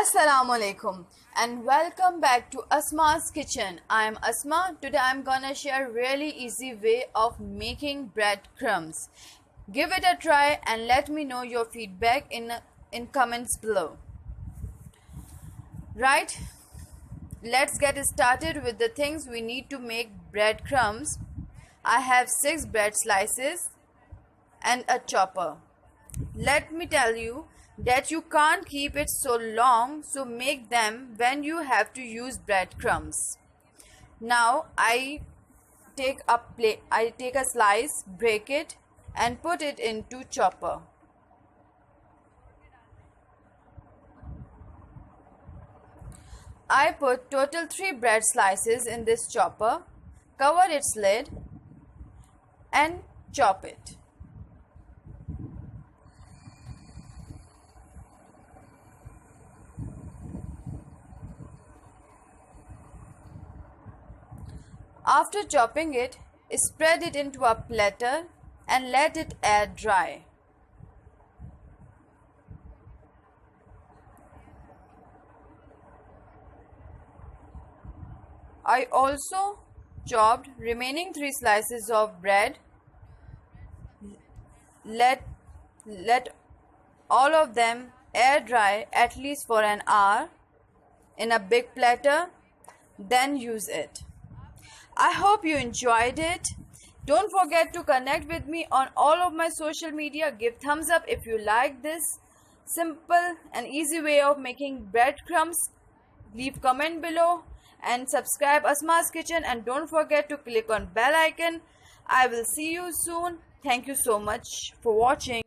Assalamu alaikum and welcome back to Asma's kitchen. I am Asma. Today I am gonna share a really easy way of making breadcrumbs. Give it a try and let me know your feedback in comments below. Right? Let's get started with the things we need to make breadcrumbs. I have 6 bread slices and a chopper. Let me tell you that you can't keep it so long, so make them when you have to use breadcrumbs. Now I take a slice, break it and put it into chopper. I put total 3 bread slices in this chopper, cover its lid and chop it. After chopping it, spread it into a platter and let it air dry. I also chopped remaining 3 slices of bread. Let all of them air dry at least for an hour in a big platter, then use it. I hope you enjoyed it. Don't forget to connect with me on all of my social media. Give thumbs up if you like this simple and easy way of making breadcrumbs. Leave comment below and subscribe Asma's Kitchen, and don't forget to click on bell icon. I will see you soon. Thank you so much for watching.